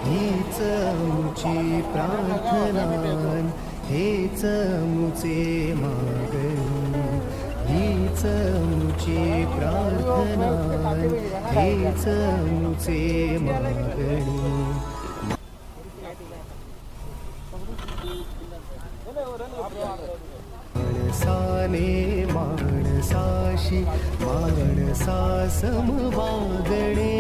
हीच आमची प्रार्थना, हेच आमचे मागणी, हीच आमची प्रार्थना, हेच आमचे मागणी. माणसाने माणसाशी माणसा समवागणे,